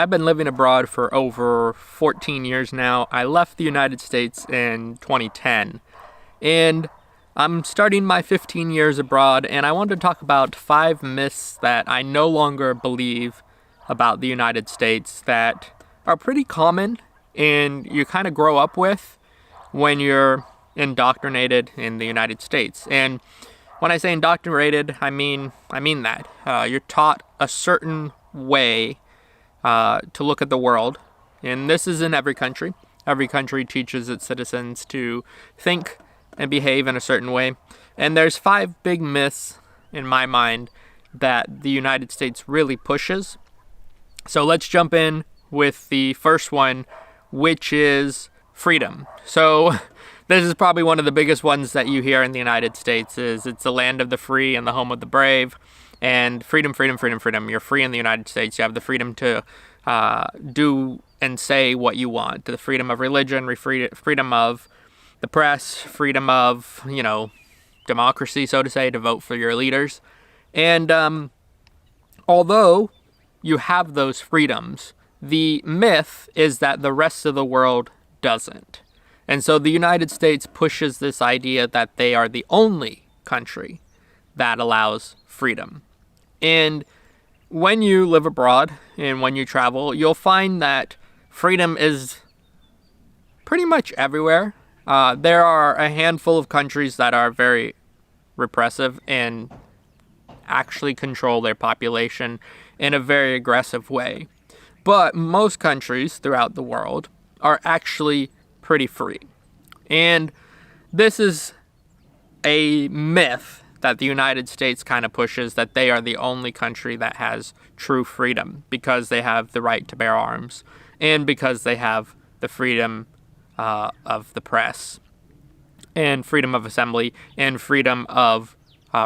I've been living abroad for over 14 years now. I left the United States in 2010, and I'm starting my 15 years abroad, and I wanted to talk about 5 myths that I no longer believe about the United States that are pretty common and you kind of grow up with when you're indoctrinated in the United States. And when I say indoctrinated, I mean that. You're taught a certain way to look at the world, and this is in every country. Every country teaches its citizens to think and behave in a certain way. And there's 5 big myths in my mind that the United States really pushes. So let's jump in with the first one, which is freedom. So this is probably one of the biggest ones that you hear in the United States is it's the land of the free and the home of the brave. And freedom, freedom, freedom, freedom. You're free in the United States. You have the freedom to do and say what you want. The freedom of religion, freedom of the press, freedom of, democracy, so to say, to vote for your leaders. And although you have those freedoms, the myth is that the rest of the world doesn't. And so the United States pushes this idea that they are the only country that allows freedom. And when you live abroad and when you travel, you'll find that freedom is pretty much everywhere. There are a handful of countries that are very repressive and actually control their population in a very aggressive way. But most countries throughout the world are actually pretty free. And this is a myth that the United States kind of pushes, that they are the only country that has true freedom because they have the right to bear arms and because they have the freedom of the press and freedom of assembly and freedom of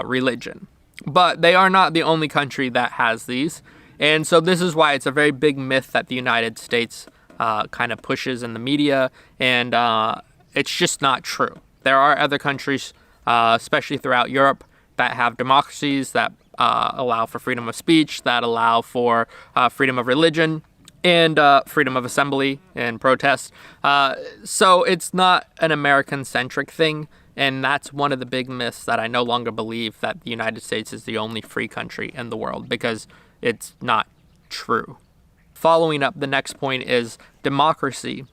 religion. But they are not the only country that has these. And so this is why it's a very big myth that the United States kind of pushes in the media, and it's just not true. There are other countries, especially throughout Europe, that have democracies that allow for freedom of speech, that allow for freedom of religion, and freedom of assembly and protest. So it's not an American-centric thing, and that's one of the big myths that I no longer believe, that the United States is the only free country in the world, because it's not true. Following up, the next point is democracy.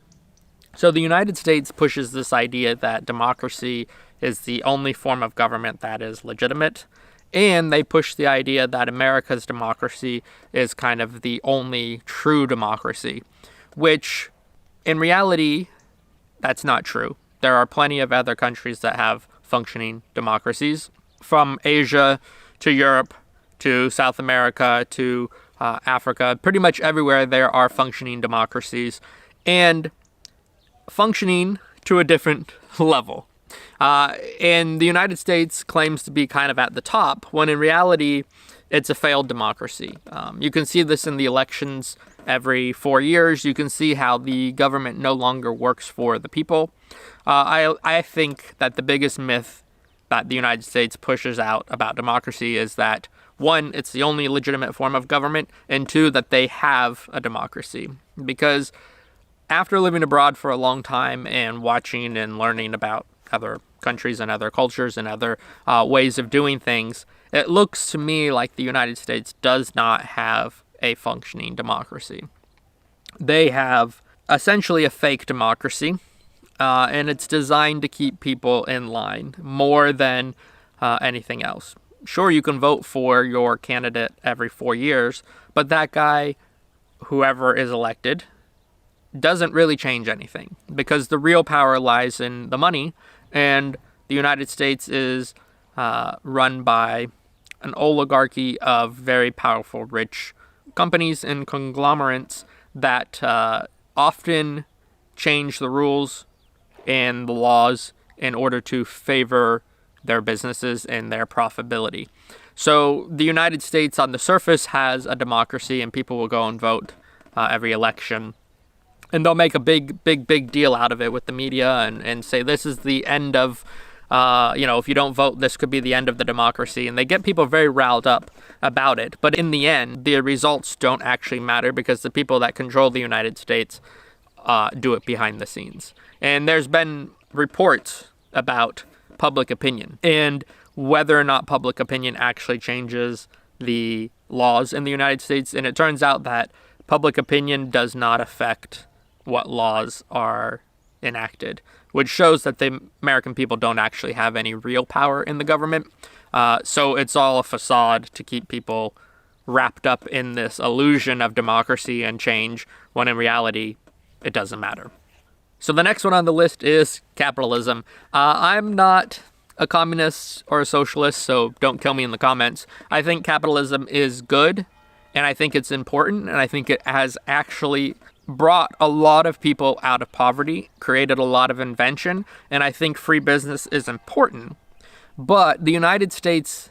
So the United States pushes this idea that democracy is the only form of government that is legitimate, and they push the idea that America's democracy is kind of the only true democracy, which in reality, that's not true. There are plenty of other countries that have functioning democracies, from Asia to Europe to South America to Africa. Pretty much everywhere there are functioning democracies, and functioning to a different level. And the United States claims to be kind of at the top, when in reality, it's a failed democracy. You can see this in the elections every 4 years. You can see how the government no longer works for the people. I think that the biggest myth that the United States pushes out about democracy is that, 1, it's the only legitimate form of government, and 2, that they have a democracy. Because after living abroad for a long time and watching and learning about other countries and other cultures and other ways of doing things, it looks to me like the United States does not have a functioning democracy. They have essentially a fake democracy, and it's designed to keep people in line more than anything else. Sure, you can vote for your candidate every 4 years, but that guy, whoever is elected, doesn't really change anything, because the real power lies in the money, and the United States is run by an oligarchy of very powerful, rich companies and conglomerates that often change the rules and the laws in order to favor their businesses and their profitability. So the United States on the surface has a democracy, and people will go and vote every election. And they'll make a big deal out of it with the media and say this is the end of if you don't vote, this could be the end of the democracy. And they get people very riled up about it. But in the end, the results don't actually matter because the people that control the United States do it behind the scenes. And there's been reports about public opinion and whether or not public opinion actually changes the laws in the United States. And it turns out that public opinion does not affect what laws are enacted, which shows that the American people don't actually have any real power in the government. So it's all a facade to keep people wrapped up in this illusion of democracy and change, when in reality, it doesn't matter. So the next one on the list is capitalism. I'm not a communist or a socialist, so don't kill me in the comments. I think capitalism is good, and I think it's important, and I think it has actually brought a lot of people out of poverty, created a lot of invention, and I think free business is important. But the United States,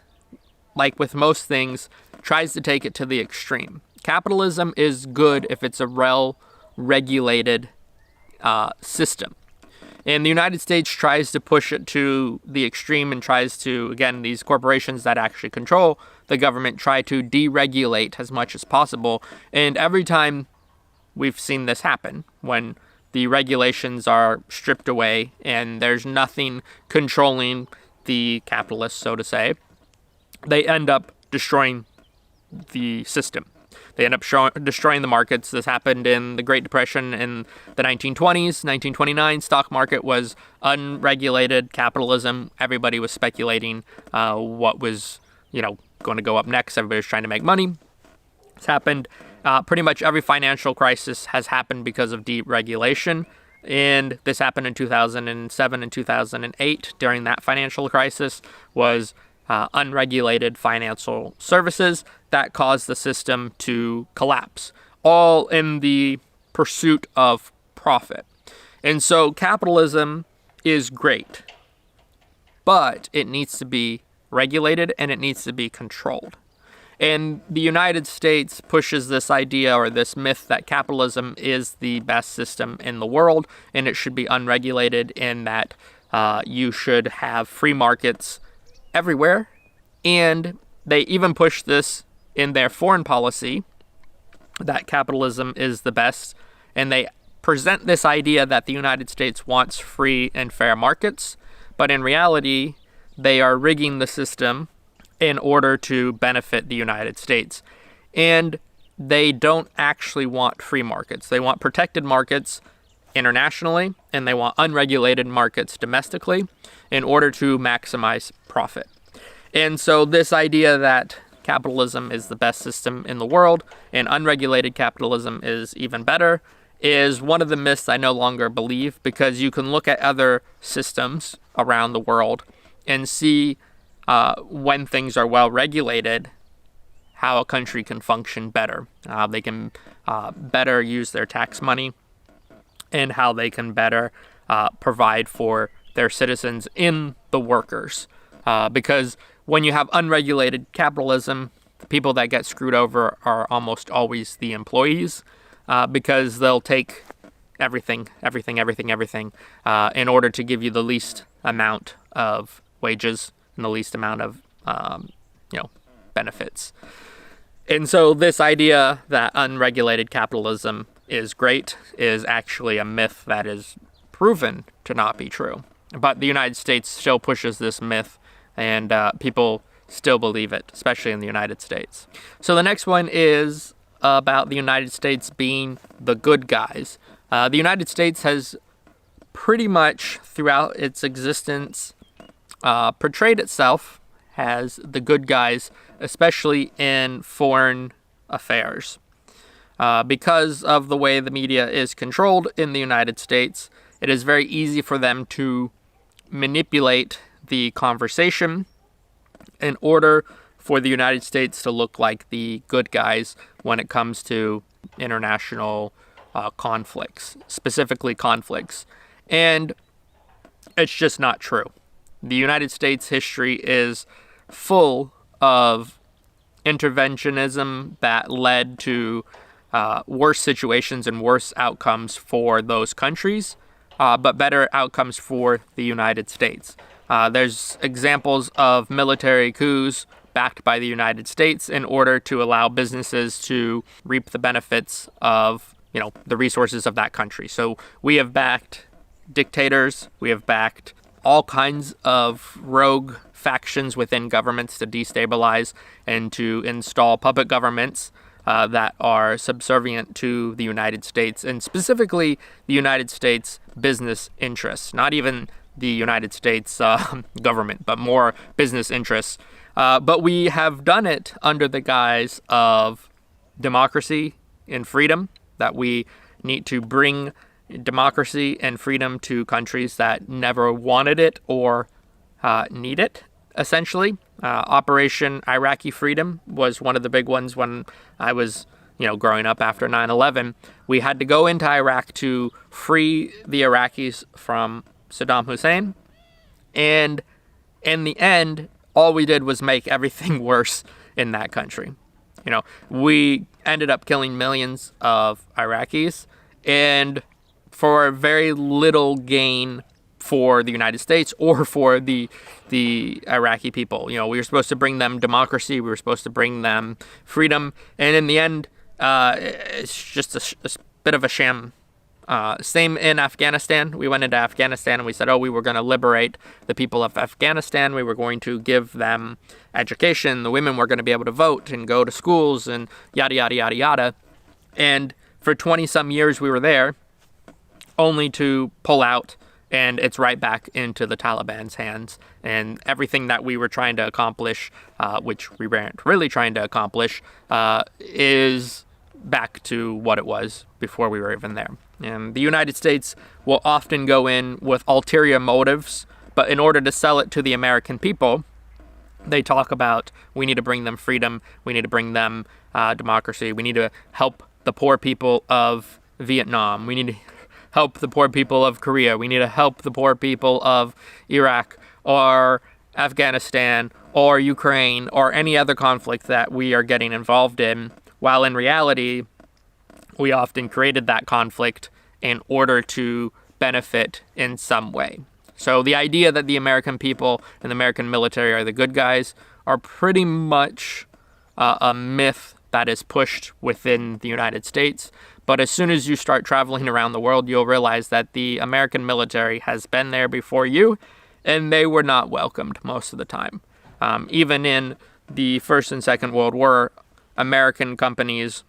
like with most things, tries to take it to the extreme. Capitalism is good if it's a well-regulated system. And the United States tries to push it to the extreme and tries to, again, these corporations that actually control the government try to deregulate as much as possible. And every time we've seen this happen, when the regulations are stripped away and there's nothing controlling the capitalists, so to say, they end up destroying the system. They end up destroying the markets. This happened in the Great Depression in the 1920s. 1929, stock market was unregulated capitalism. Everybody was speculating what was, going to go up next. Everybody was trying to make money. It's happened. Pretty much every financial crisis has happened because of deregulation. And this happened in 2007 and 2008. During that financial crisis was unregulated financial services that caused the system to collapse, all in the pursuit of profit. And so capitalism is great, but it needs to be regulated and it needs to be controlled. And the United States pushes this idea or this myth that capitalism is the best system in the world and it should be unregulated, and that you should have free markets everywhere. And they even push this in their foreign policy, that capitalism is the best. And they present this idea that the United States wants free and fair markets. But in reality, they are rigging the system in order to benefit the United States. And they don't actually want free markets. They want protected markets internationally, and they want unregulated markets domestically in order to maximize profit. And so this idea that capitalism is the best system in the world and unregulated capitalism is even better is one of the myths I no longer believe, because you can look at other systems around the world and see when things are well regulated, how a country can function better, how they can better use their tax money, and how they can better provide for their citizens in the workers. Because when you have unregulated capitalism, the people that get screwed over are almost always the employees, because they'll take everything in order to give you the least amount of wages and the least amount of benefits. And so this idea that unregulated capitalism is great is actually a myth that is proven to not be true. But the United States still pushes this myth, and people still believe it, especially in the United States. So the next one is about the United States being the good guys. The United States has pretty much throughout its existence portrayed itself as the good guys, especially in foreign affairs. Because of the way the media is controlled in the United States, it is very easy for them to manipulate the conversation in order for the United States to look like the good guys when it comes to international conflicts, specifically conflicts. And it's just not true. The United States history is full of interventionism that led to worse situations and worse outcomes for those countries, but better outcomes for the United States. There's examples of military coups backed by the United States in order to allow businesses to reap the benefits of, the resources of that country. So we have backed dictators. We have backed all kinds of rogue factions within governments to destabilize and to install puppet governments that are subservient to the United States, and specifically the United States business interests, not even the United States government, but more business interests. But we have done it under the guise of democracy and freedom, that we need to bring democracy and freedom to countries that never wanted it or need it, essentially. Operation Iraqi Freedom was one of the big ones when I was, growing up after 9/11. We had to go into Iraq to free the Iraqis from Saddam Hussein. And in the end, all we did was make everything worse in that country. We ended up killing millions of Iraqis, and for very little gain for the United States or for the Iraqi people. We were supposed to bring them democracy. We were supposed to bring them freedom. And in the end, it's just a bit of a sham. Same in Afghanistan. We went into Afghanistan and we said, we were going to liberate the people of Afghanistan. We were going to give them education. The women were going to be able to vote and go to schools and yada, yada, yada, yada. And for 20 some years we were there, only to pull out, and it's right back into the Taliban's hands. And everything that we were trying to accomplish, which we weren't really trying to accomplish, is back to what it was before we were even there. And the United States will often go in with ulterior motives, but in order to sell it to the American people, they talk about, we need to bring them freedom, we need to bring them democracy, we need to help the poor people of Vietnam, we need to help the poor people of Korea, we need to help the poor people of Iraq or Afghanistan or Ukraine or any other conflict that we are getting involved in, while in reality, we often created that conflict in order to benefit in some way. So the idea that the American people and the American military are the good guys are pretty much a myth that is pushed within the United States. But as soon as you start traveling around the world, you'll realize that the American military has been there before you, and they were not welcomed most of the time. Even in the First and Second World War, American companies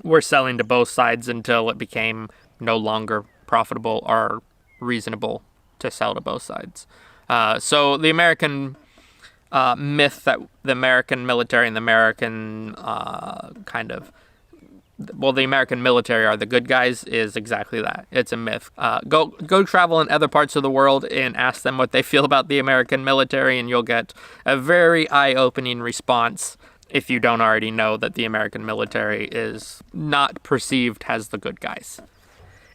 were selling to both sides until it became no longer profitable or reasonable to sell to both sides. So the American myth that the American military and the American the American military are the good guys is exactly that. It's a myth. Go travel in other parts of the world and ask them what they feel about the American military, and you'll get a very eye-opening response if you don't already know that the American military is not perceived as the good guys.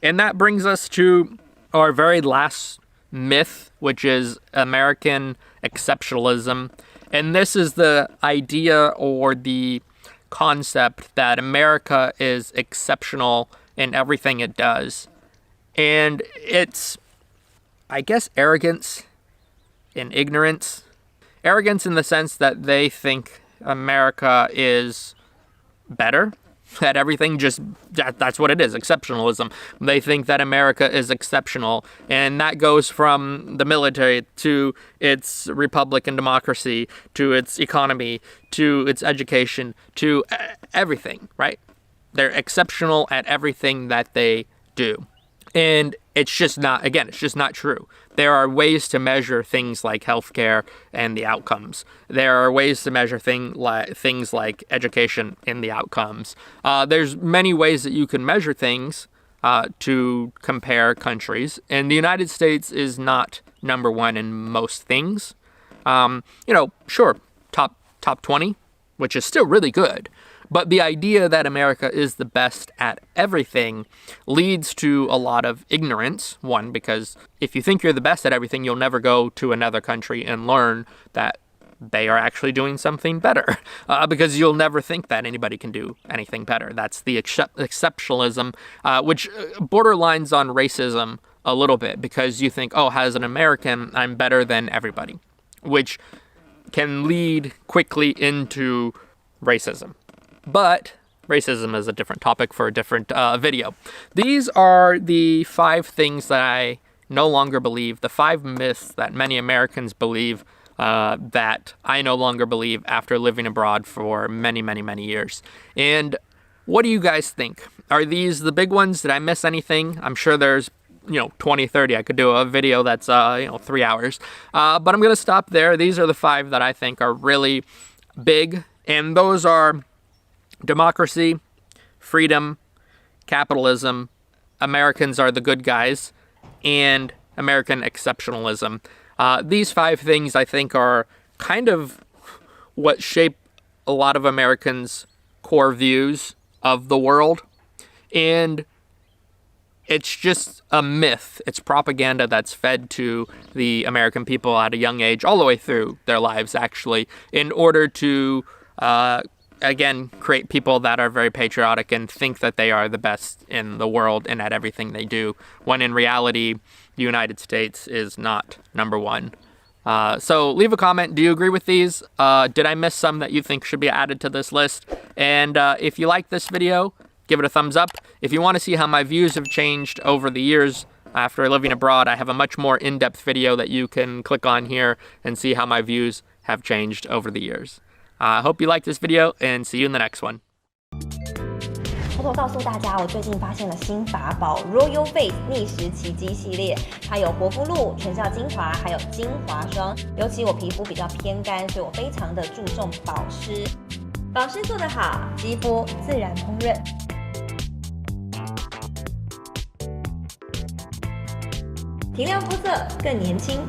And that brings us to our very last myth, which is American exceptionalism. And this is the idea or the concept that America is exceptional in everything it does. And it's, I guess, arrogance and ignorance. Arrogance in the sense that they think America is better at everything, that's what it is, exceptionalism. They think that America is exceptional, and that goes from the military to its republic and democracy, to its economy, to its education, to everything, right? They're exceptional at everything that they do. And it's just not true. There are ways to measure things like healthcare and the outcomes. There are ways to measure things like education and the outcomes. There's many ways that you can measure things to compare countries. And the United States is not number one in most things. Sure, top 20, which is still really good. But the idea that America is the best at everything leads to a lot of ignorance. One, because if you think you're the best at everything, you'll never go to another country and learn that they are actually doing something better. Because you'll never think that anybody can do anything better. That's the exceptionalism, which borderlines on racism a little bit because you think, oh, as an American, I'm better than everybody, which can lead quickly into racism. But racism is a different topic for a different video. These are the 5 things that I no longer believe, the 5 myths that many Americans believe that I no longer believe after living abroad for many, many, many years. And what do you guys think? Are these the big ones? Did I miss anything? I'm sure there's 20, 30. I could do a video that's 3 hours. But I'm going to stop there. These are the 5 that I think are really big. And those are democracy, freedom, capitalism, Americans are the good guys, and American exceptionalism. These 5 things I think are kind of what shape a lot of Americans' core views of the world. And it's just a myth. It's propaganda that's fed to the American people at a young age, all the way through their lives, actually, in order to, again, create people that are very patriotic and think that they are the best in the world and at everything they do, when in reality, the United States is not number 1. So leave a comment. Do you agree with these? Did I miss some that you think should be added to this list? And if you like this video, give it a thumbs up. If you want to see how my views have changed over the years after living abroad, I have a much more in-depth video that you can click on here and see how my views have changed over the years. I hope you liked this video and see you in the next one. 偷偷告诉大家，我最近发现了新法宝 Royal Face 逆时奇迹系列，它有活肤露、全效精华，还有精华霜。尤其我皮肤比较偏干，所以我非常的注重保湿。保湿做得好，肌肤自然烹饪。提亮肤色更年轻，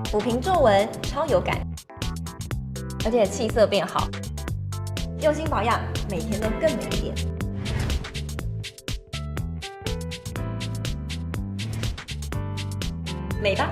抚平皱纹超有感，而且气色变好。用心保养，每天都更美一点。美吧。